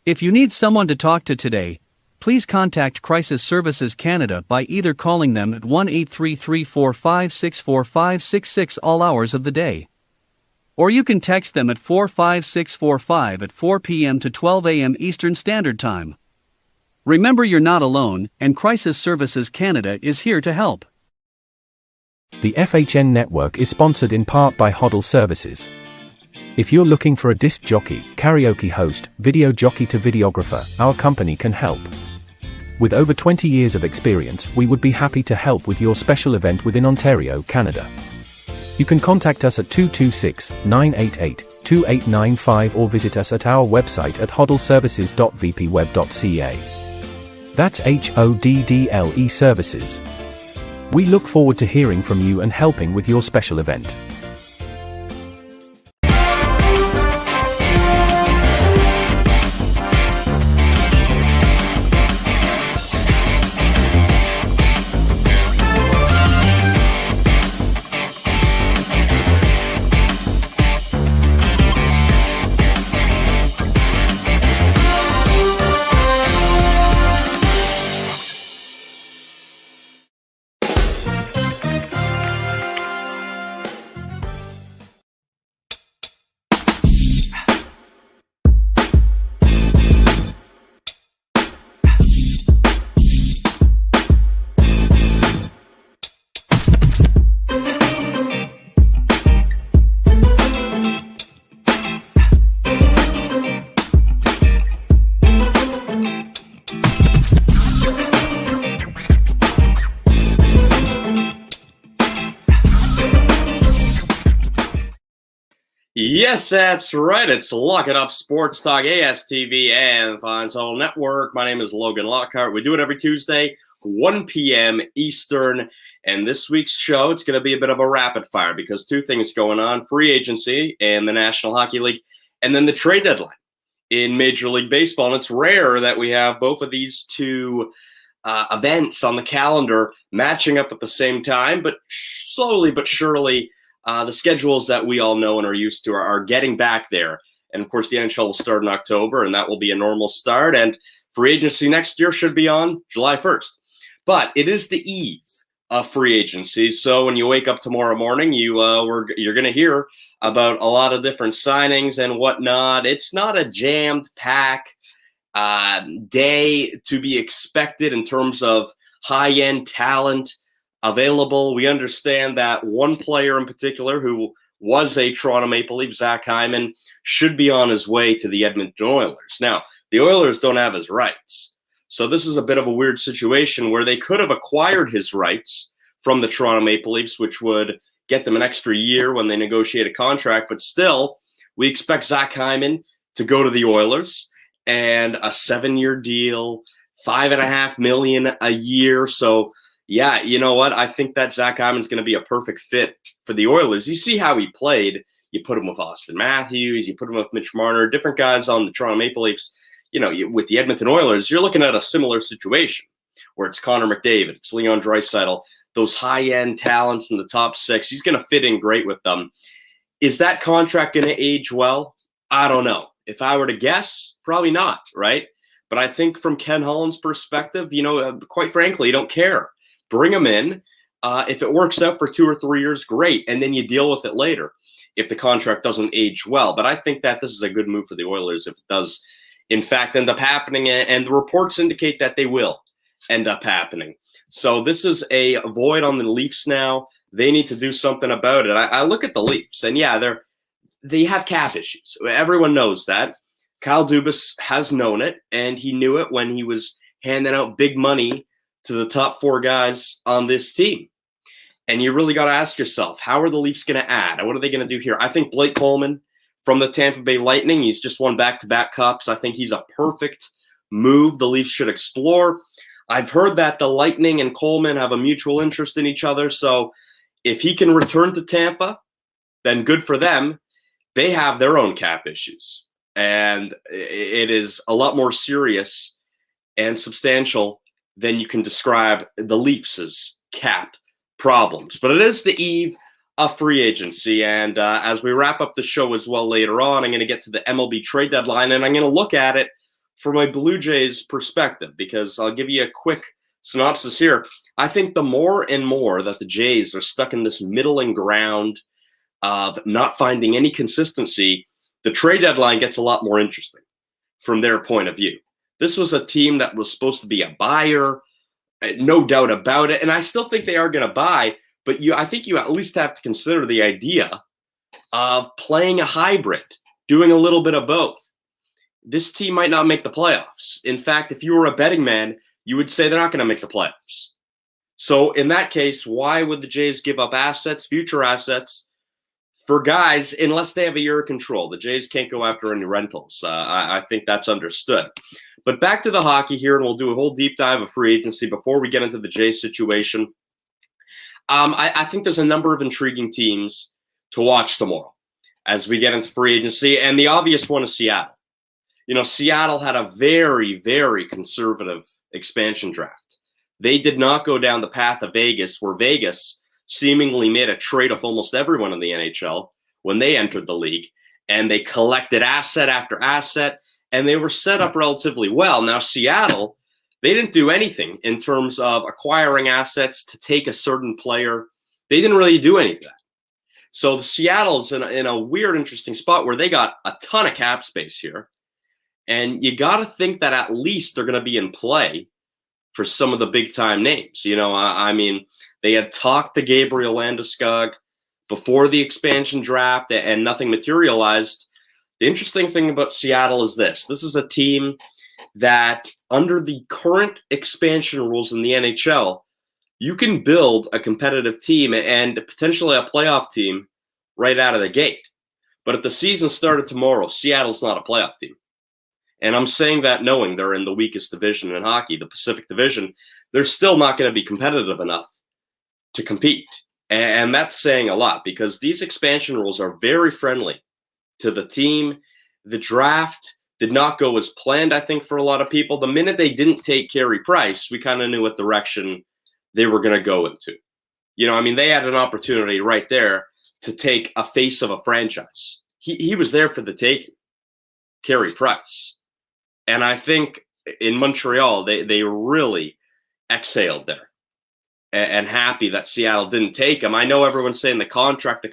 If you need someone to talk to today, please contact Crisis Services Canada by either calling them at 1-833-456-4566 all hours of the day. Or you can text them at 45645 at 4 p.m. to 12 a.m. Eastern Standard Time. Remember, you're not alone, and Crisis Services Canada is here to help. The FHN network is sponsored in part by Hoddle Services. If you're looking for a disc jockey, karaoke host, video jockey to videographer, our company can help. With over 20 years of experience, we would be happy to help with your special event within Ontario, Canada. You can contact us at 226-988-2895 or visit us at our website at hoddleservices.vpweb.ca. That's HODDLE Services. We look forward to hearing from you and helping with your special event. Yes, that's right. It's Lock It Up Sportstalk, ASTV, and Fine Soul Network. My name is Logan Lockhart. We do it every Tuesday, 1 p.m. Eastern. And this week's show, it's going to be a bit of a rapid fire because two things going on: free agency and the National Hockey League, and then the trade deadline in Major League Baseball. And it's rare that we have both of these two events on the calendar matching up at the same time, but slowly but surely, the schedules that we all know and are used to are getting back there. And, of course, the NHL will start in October, and that will be a normal start. And free agency next year should be on July 1st. But it is the eve of free agency. So when you wake up tomorrow morning, you're going to hear about a lot of different signings and whatnot. It's not a jammed pack day to be expected in terms of high-end talent available. We understand that one player in particular who was a Toronto Maple Leaf, Zach Hyman, should be on his way to the Edmonton Oilers. Now, the Oilers don't have his rights. So this is a bit of a weird situation where they could have acquired his rights from the Toronto Maple Leafs, which would get them an extra year when they negotiate a contract. But still, we expect Zach Hyman to go to the Oilers, and a 7-year deal, $5.5 million a year. So yeah, you know what? I think that Zach Hyman's going to be a perfect fit for the Oilers. You see how he played. You put him with Austin Matthews. You put him with Mitch Marner, different guys on the Toronto Maple Leafs. You know, with the Edmonton Oilers, you're looking at a similar situation where it's Connor McDavid, it's Leon Draisaitl, those high-end talents in the top six. He's going to fit in great with them. Is that contract going to age well? I don't know. If I were to guess, probably not, right? But I think from Ken Holland's perspective, quite frankly, you don't care. Bring them in. If it works out for 2 or 3 years, great. And then you deal with it later if the contract doesn't age well. But I think that this is a good move for the Oilers if it does, in fact, end up happening. And the reports indicate that they will end up happening. So this is a void on the Leafs now. They need to do something about it. I look at the Leafs, and yeah, they have cap issues. Everyone knows that. Kyle Dubas has known it, and he knew it when he was handing out big money to the top 4 guys on this team. And you really got to ask yourself, how are the Leafs going to add? What are they going to do here? I think Blake Coleman from the Tampa Bay Lightning, he's just won back-to-back cups. I think he's a perfect move the Leafs should explore. I've heard that the Lightning and Coleman have a mutual interest in each other. So if he can return to Tampa, then good for them. They have their own cap issues. And it is a lot more serious and substantial than you can describe the Leafs' cap problems. But it is the eve of free agency. And as we wrap up the show as well later on, I'm going to get to the MLB trade deadline, and I'm going to look at it from a Blue Jays perspective, because I'll give you a quick synopsis here. I think the more and more that the Jays are stuck in this middling ground of not finding any consistency, the trade deadline gets a lot more interesting from their point of view. This was a team that was supposed to be a buyer, no doubt about it. And I still think they are going to buy, but I think you at least have to consider the idea of playing a hybrid, doing a little bit of both. This team might not make the playoffs. In fact, if you were a betting man, you would say they're not going to make the playoffs. So in that case, why would the Jays give up assets, future assets, for guys, unless they have a year of control? The Jays can't go after any rentals. I think that's understood. But back to the hockey here, and we'll do a whole deep dive of free agency before we get into the Jays situation. I think there's a number of intriguing teams to watch tomorrow as we get into free agency, and the obvious one is Seattle. You know, Seattle had a very, very conservative expansion draft. They did not go down the path of Vegas, where Vegas seemingly made a trade of almost everyone in the NHL when they entered the league, and they collected asset after asset, and they were set up relatively well. Now, Seattle, they didn't do anything in terms of acquiring assets to take a certain player. They didn't really do any of that. So the Seattle's in a weird, interesting spot where they got a ton of cap space here, and you got to think that at least they're going to be in play for some of the big-time names. You know, I mean, they had talked to Gabriel Landeskog before the expansion draft, and nothing materialized. The interesting thing about Seattle is this. This is a team that, under the current expansion rules in the NHL, you can build a competitive team and potentially a playoff team right out of the gate. But if the season started tomorrow, Seattle's not a playoff team. And I'm saying that knowing they're in the weakest division in hockey, the Pacific Division. They're still not going to be competitive enough to compete. And that's saying a lot, because these expansion rules are very friendly to the team. The draft did not go as planned, I think, for a lot of people. The minute they didn't take Carey Price, we kind of knew what direction they were going to go into. You know, I mean, they had an opportunity right there to take a face of a franchise. He was there for the taking, Carey Price. And I think in Montreal, they really exhaled there, and happy that Seattle didn't take him. I know everyone's saying the contract.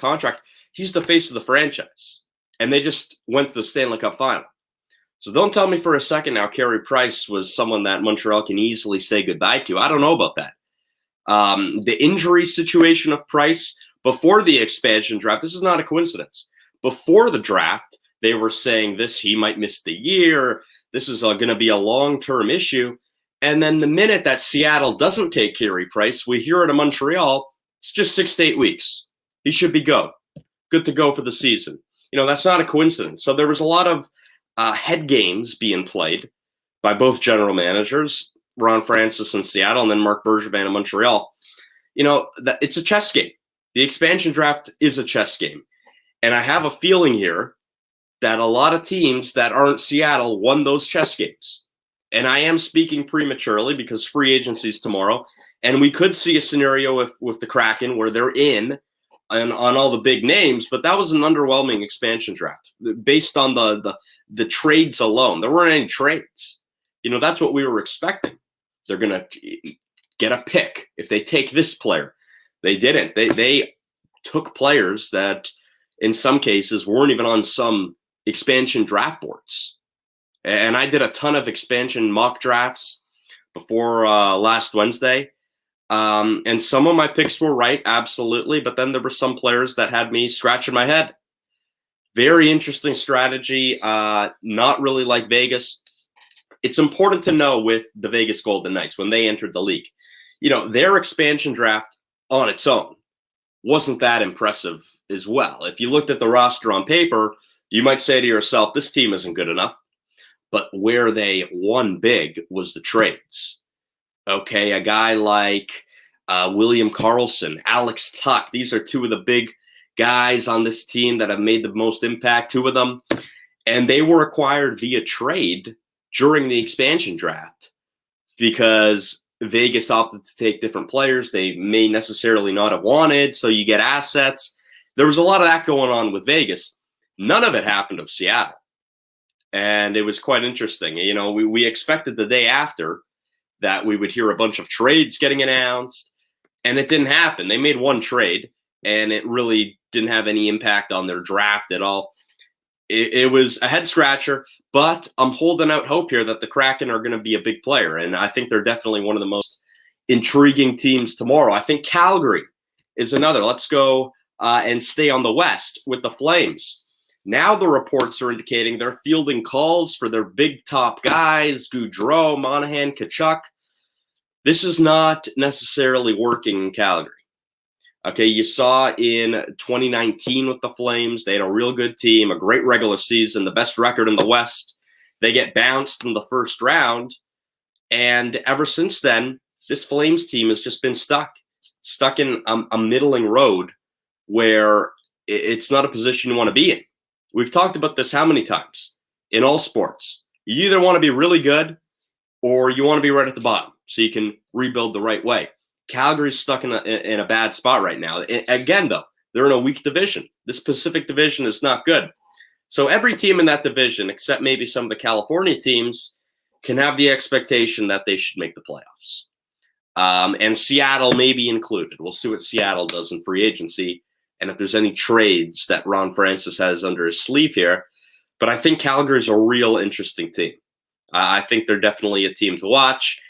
He's the face of the franchise. And they just went to the Stanley Cup final. So don't tell me for a second now Carey Price was someone that Montreal can easily say goodbye to. I don't know about that. The injury situation of Price before the expansion draft, this is not a coincidence. Before the draft, they were saying he might miss the year. This is going to be a long-term issue. And then the minute that Seattle doesn't take Carey Price, we hear it in Montreal, it's just 6 to 8 weeks. He should be good to go for the season. You know, that's not a coincidence. So there was a lot of head games being played by both general managers, Ron Francis in Seattle and then Marc Bergevin in Montreal. You know, it's a chess game. The expansion draft is a chess game. And I have a feeling here that a lot of teams that aren't Seattle won those chess games. And I am speaking prematurely because free agency is tomorrow. And we could see a scenario with the Kraken where they're in on all the big names, but that was an underwhelming expansion draft based on the trades alone. There weren't any trades. You know, that's what we were expecting. They're going to get a pick if they take this player. They didn't. They took players that in some cases weren't even on some expansion draft boards. And I did a ton of expansion mock drafts before last Wednesday. And some of my picks were right, absolutely. But then there were some players that had me scratching my head. Very interesting strategy. Not really like Vegas. It's important to know with the Vegas Golden Knights when they entered the league, you know, their expansion draft on its own wasn't that impressive as well. If you looked at the roster on paper, you might say to yourself, this team isn't good enough. But where they won big was the trades. Okay, a guy like William Karlsson, Alex Tuck. These are two of the big guys on this team that have made the most impact, two of them. And they were acquired via trade during the expansion draft because Vegas opted to take different players they may necessarily not have wanted, so you get assets. There was a lot of that going on with Vegas. None of it happened of Seattle. And it was quite interesting. You know, we expected the day after that we would hear a bunch of trades getting announced, and it didn't happen. They made one trade, and it really didn't have any impact on their draft at all. It was a head scratcher, but I'm holding out hope here that the Kraken are going to be a big player, and I think they're definitely one of the most intriguing teams tomorrow. I think Calgary is another. Let's go and stay on the West with the Flames. Now the reports are indicating they're fielding calls for their big top guys, Gaudreau, Monahan, Tkachuk. This is not necessarily working in Calgary. Okay, you saw in 2019 with the Flames, they had a real good team, a great regular season, the best record in the West. They get bounced in the first round, and ever since then, this Flames team has just been stuck in a middling road where it's not a position you want to be in. We've talked about this how many times in all sports. You either want to be really good or you want to be right at the bottom so you can rebuild the right way. Calgary's stuck in a bad spot right now. Again, though, they're in a weak division. This Pacific division is not good. So every team in that division, except maybe some of the California teams, can have the expectation that they should make the playoffs. And Seattle may be included. We'll see what Seattle does in free agency and if there's any trades that Ron Francis has under his sleeve here. But I think Calgary's a real interesting team. I think they're definitely a team to watch.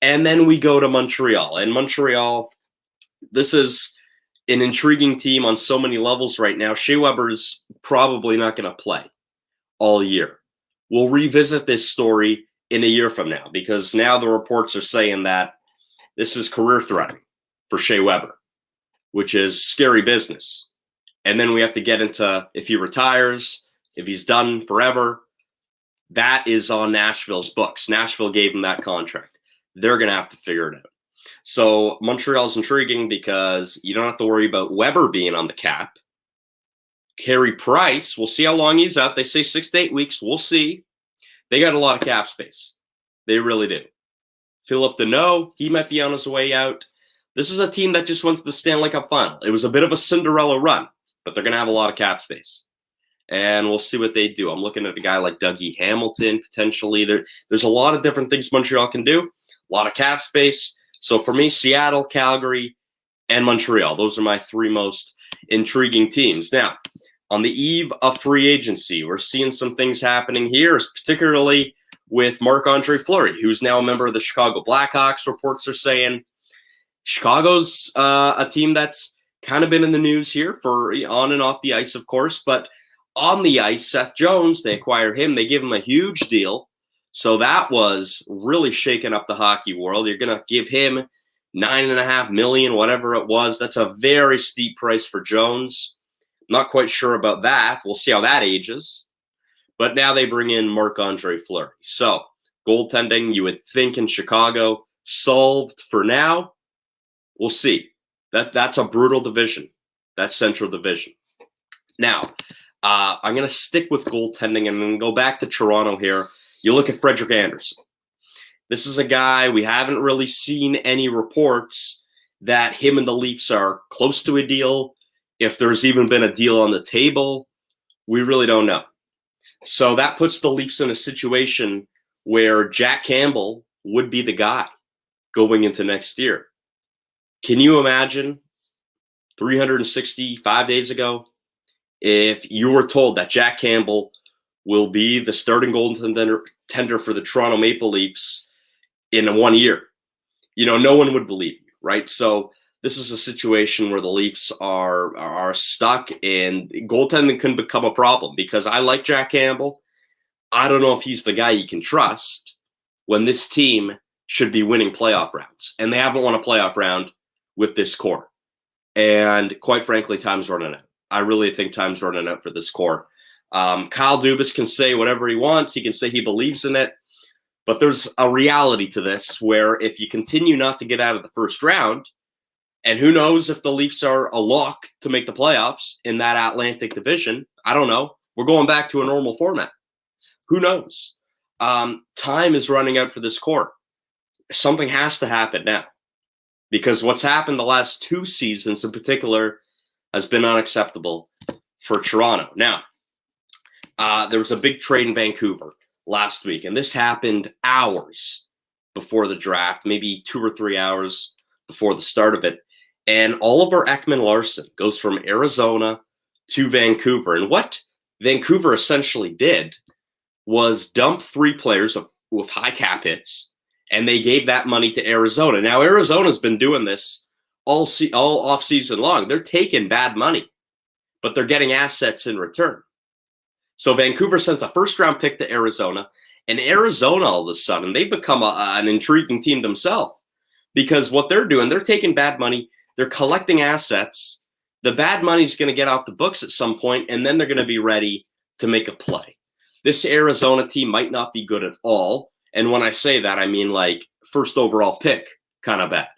And then we go to Montreal. And Montreal, this is an intriguing team on so many levels right now. Shea Weber's probably not going to play all year. We'll revisit this story in a year from now because now the reports are saying that this is career-threatening for Shea Weber, which is scary business. And then we have to get into if he retires, if he's done forever. That is on Nashville's books. Nashville gave him that contract. They're going to have to figure it out. So Montreal's intriguing because you don't have to worry about Weber being on the cap. Carey Price, we'll see how long he's out. They say 6 to 8 weeks. We'll see. They got a lot of cap space. They really do. Philip Deneau, he might be on his way out. This is a team that just went to the Stanley Cup final. It was a bit of a Cinderella run, but they're going to have a lot of cap space. And we'll see what they do. I'm looking at a guy like Dougie Hamilton, potentially. There's a lot of different things Montreal can do. A lot of cap space. So for me, Seattle, Calgary, and Montreal. Those are my three most intriguing teams. Now, on the eve of free agency, we're seeing some things happening here, particularly with Marc-Andre Fleury, who's now a member of the Chicago Blackhawks. Reports are saying Chicago's a team that's kind of been in the news here for on and off the ice, of course. But on the ice, Seth Jones, they acquire him. They give him a huge deal. So that was really shaking up the hockey world. You're going to give him $9.5 million, whatever it was. That's a very steep price for Jones. Not quite sure about that. We'll see how that ages. But now they bring in Marc-Andre Fleury. So goaltending, you would think in Chicago, solved for now. We'll see. That's a brutal division, that Central Division. Now, I'm going to stick with goaltending and then go back to Toronto here. You look at Frederik Andersen. This is a guy we haven't really seen any reports that him and the Leafs are close to a deal. If there's even been a deal on the table, we really don't know. So that puts the Leafs in a situation where Jack Campbell would be the guy going into next year. Can you imagine 365 days ago if you were told that Jack Campbell will be the starting goaltender for the Toronto Maple Leafs in 1 year? You know, no one would believe you, right? So this is a situation where the Leafs are stuck, and goaltending can become a problem because I like Jack Campbell. I don't know if he's the guy you can trust when this team should be winning playoff rounds, and they haven't won a playoff round with this core. And quite frankly, time's running out. I really think time's running out for this core. Kyle Dubas can say whatever he wants. He can say he believes in it. But there's a reality to this where if you continue not to get out of the first round, and who knows if the Leafs are a lock to make the playoffs in that Atlantic division, I don't know. We're going back to a normal format. Who knows? Time is running out for this core. Something has to happen now. Because what's happened the last 2 seasons in particular has been unacceptable for Toronto. Now, there was a big trade in Vancouver last week, and this happened hours before the draft, maybe 2 or 3 hours before the start of it. And Oliver Ekman-Larsson goes from Arizona to Vancouver. And what Vancouver essentially did was dump 3 players with high cap hits, and they gave that money to Arizona. Now, Arizona's been doing this all off season long. They're taking bad money, but they're getting assets in return. So Vancouver sends a first-round pick to Arizona, and Arizona, all of a sudden, they become an intriguing team themselves, because what they're doing, they're taking bad money, they're collecting assets. The bad money's going to get off the books at some point, and then they're going to be ready to make a play. This Arizona team might not be good at all, and when I say that, I mean like first overall pick kind of bad.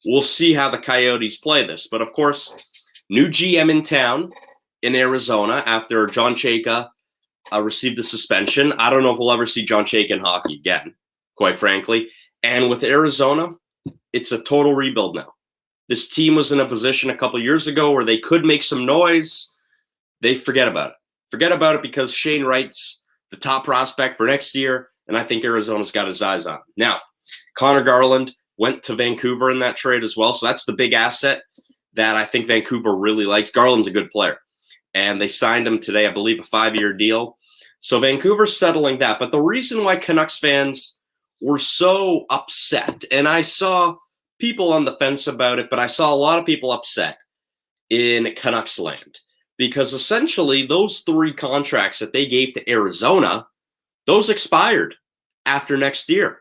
We'll see how the Coyotes play this, but of course, new GM in town in Arizona after John Chayka received a suspension. I don't know if we'll ever see John Chayka in hockey again, quite frankly. And with Arizona, it's a total rebuild now. This team was in a position a couple years ago where they could make some noise. They forget about it. Forget about it because Shane Wright's the top prospect for next year, and I think Arizona's got his eyes on him. Now, Connor Garland went to Vancouver in that trade as well, so that's the big asset that I think Vancouver really likes. Garland's a good player, and they signed him today, I believe, a 5-year deal. So Vancouver's settling that. But the reason why Canucks fans were so upset, and I saw people on the fence about it, but I saw a lot of people upset in Canucks land, because essentially those 3 contracts that they gave to Arizona, those expired after next year.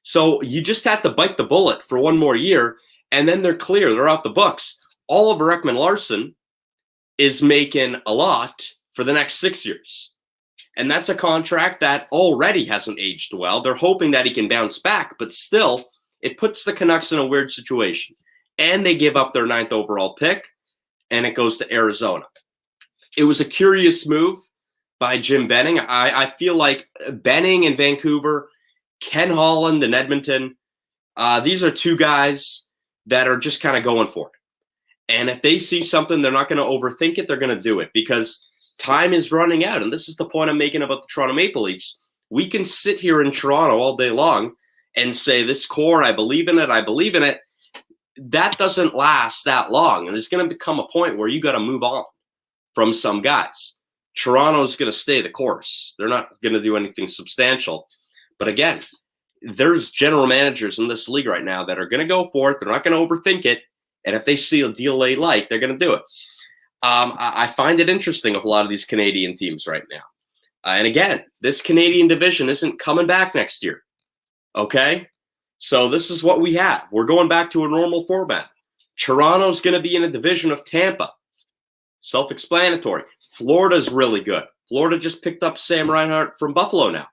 So you just had to bite the bullet for 1 more year, and then they're clear. They're off the books. Oliver Ekman-Larsson is making a lot for the next 6 years. And that's a contract that already hasn't aged well. They're hoping that he can bounce back, but still, it puts the Canucks in a weird situation. And they give up their 9th overall pick, and it goes to Arizona. It was a curious move by Jim Benning. I feel like Benning in Vancouver, Ken Holland in Edmonton, these are 2 guys that are just kind of going for it. And if they see something, they're not going to overthink it. They're going to do it because time is running out. And this is the point I'm making about the Toronto Maple Leafs. We can sit here in Toronto all day long and say, this core, I believe in it, I believe in it. That doesn't last that long. And there's going to become a point where you got to move on from some guys. Toronto's going to stay the course. They're not going to do anything substantial. But again, there's general managers in this league right now that are going to go for it. They're not going to overthink it. And if they see a deal they like, they're going to do it. I find it interesting with a lot of these Canadian teams right now. And again, this Canadian division isn't coming back next year. Okay? So this is what we have. We're going back to a normal format. Toronto's going to be in a division of Tampa. Self-explanatory. Florida's really good. Florida just picked up Sam Reinhart from Buffalo now.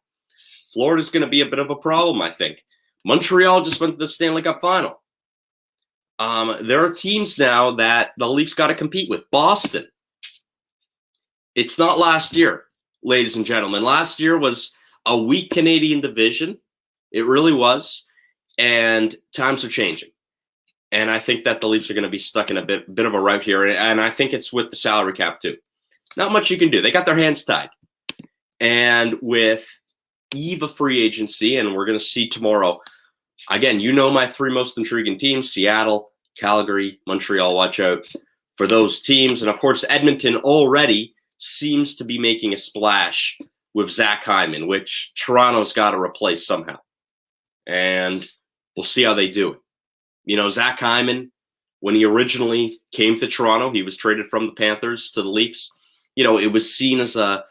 Florida's going to be a bit of a problem, I think. Montreal just went to the Stanley Cup final. There are teams now that the Leafs got to compete with. Boston. It's not last year, ladies and gentlemen. Last year was a weak Canadian division. It really was. And times are changing. And I think that the Leafs are going to be stuck in a bit of a rout here. And I think it's with the salary cap too. Not much you can do. They got their hands tied. And with eve of free agency, and we're going to see tomorrow, again, you know my 3 most intriguing teams, Seattle, Calgary, Montreal. Watch out for those teams. And, of course, Edmonton already seems to be making a splash with Zach Hyman, which Toronto's got to replace somehow. And we'll see how they do it. You know, Zach Hyman, when he originally came to Toronto, he was traded from the Panthers to the Leafs. You know, it was seen as a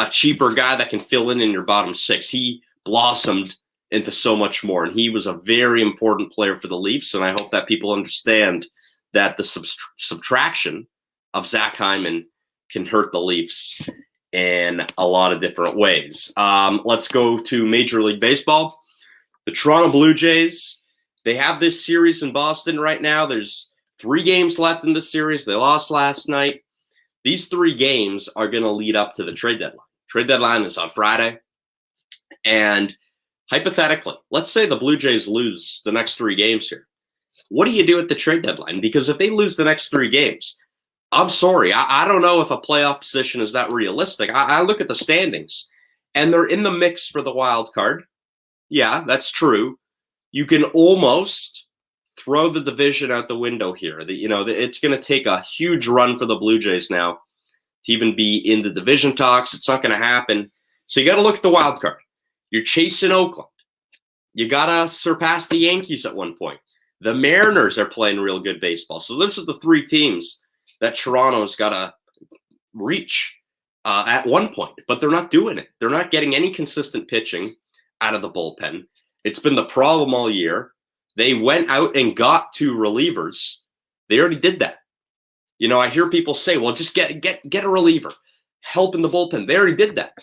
cheaper guy that can fill in your bottom 6. He blossomed into so much more, and he was a very important player for the Leafs, and I hope that people understand that the subtraction of Zach Hyman can hurt the Leafs in a lot of different ways. Let's go to Major League Baseball. The Toronto Blue Jays, they have this series in Boston right now. There's 3 games left in this series. They lost last night. These 3 games are going to lead up to the trade deadline. Trade deadline is on Friday. And hypothetically, let's say the Blue Jays lose the next 3 games here. What do you do at the trade deadline? Because if they lose the next 3 games, I'm sorry. I don't know if a playoff position is that realistic. I look at the standings, and they're in the mix for the wild card. Yeah, that's true. You can almost throw the division out the window here. It's going to take a huge run for the Blue Jays now to even be in the division talks. It's not going to happen. So you got to look at the wild card. You're chasing Oakland. You got to surpass the Yankees at one point. The Mariners are playing real good baseball. So those are the three teams that Toronto's got to reach at one point. But they're not doing it. They're not getting any consistent pitching out of the bullpen. It's been the problem all year. They went out and got two relievers. They already did that. I hear people say, well, just get a reliever. Help in the bullpen. They already did that.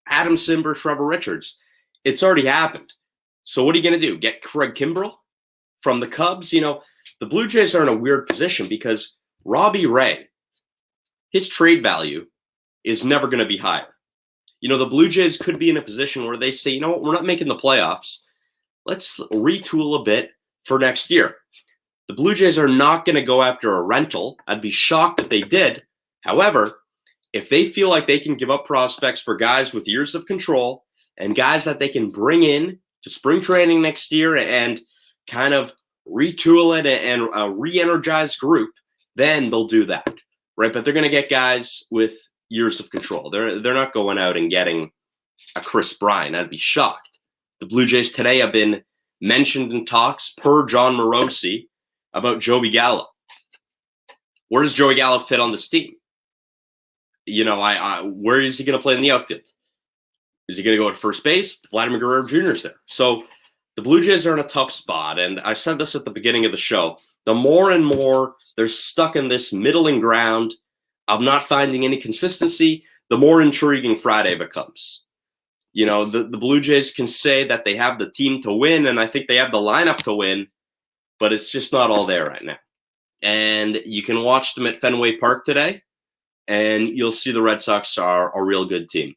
Adam Simber, Trevor Richards. It's already happened. So what are you going to do? Get Craig Kimbrell from the Cubs? The Blue Jays are in a weird position because Robbie Ray, his trade value is never going to be higher. The Blue Jays could be in a position where they say, you know what, we're not making the playoffs. Let's retool a bit for next year. The Blue Jays are not going to go after a rental. I'd be shocked if they did. However, if they feel like they can give up prospects for guys with years of control and guys that they can bring in to spring training next year and kind of retool it and a re-energized group, then they'll do that, right? But they're going to get guys with years of control. They're not going out and getting a Chris Bryant. I'd be shocked. The Blue Jays today have been mentioned in talks per John Morosi about Joey Gallo. Where does Joey Gallo fit on this team? Where is he going to play in the outfield? Is he going to go at first base? Vladimir Guerrero Jr. is there. So the Blue Jays are in a tough spot. And I said this at the beginning of the show. The more and more they're stuck in this middling ground of not finding any consistency, the more intriguing Friday becomes. The Blue Jays can say that they have the team to win, and I think they have the lineup to win, but it's just not all there right now. And you can watch them at Fenway Park today, and you'll see the Red Sox are a real good team.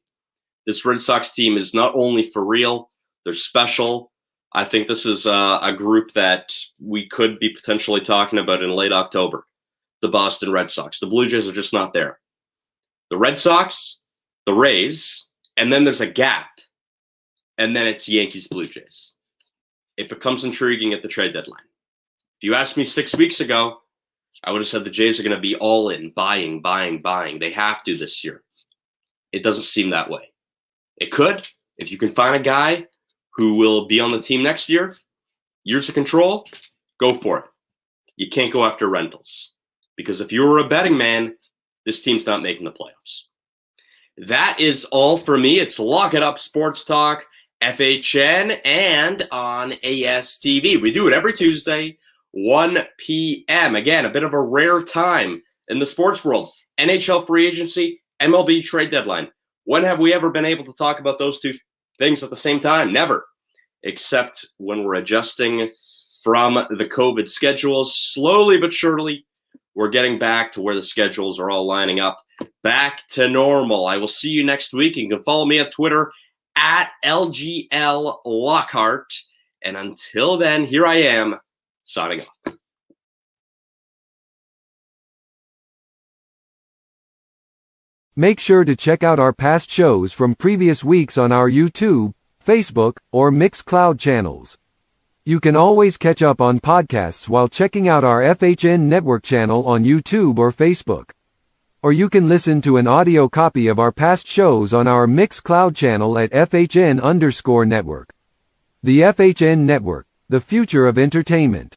This Red Sox team is not only for real, they're special. I think this is a group that we could be potentially talking about in late October, the Boston Red Sox. The Blue Jays are just not there. The Red Sox, the Rays, and then there's a gap, and then it's Yankees, Blue Jays. It becomes intriguing at the trade deadline. If you asked me 6 weeks ago, I would have said the Jays are going to be all in, buying. They have to this year. It doesn't seem that way. It could. If you can find a guy who will be on the team next year, years of control, go for it. You can't go after rentals. Because if you were a betting man, this team's not making the playoffs. That is all for me. It's Lock It Up Sports Talk, FHN, and on ASTV. We do it every Tuesday, 1 p.m. Again, a bit of a rare time in the sports world. NHL free agency, MLB trade deadline. When have we ever been able to talk about those two things at the same time? Never. Except when we're adjusting from the COVID schedules. Slowly but surely, we're getting back to where the schedules are all lining up. Back to normal. I will see you next week. You can follow me on Twitter at LGL Lockhart. And until then, here I am, signing off. Make sure to check out our past shows from previous weeks on our YouTube, Facebook, or Mixcloud channels. You can always catch up on podcasts while checking out our FHN Network channel on YouTube or Facebook. Or you can listen to an audio copy of our past shows on our Mixcloud channel at FHN_Network. The FHN Network, the future of entertainment.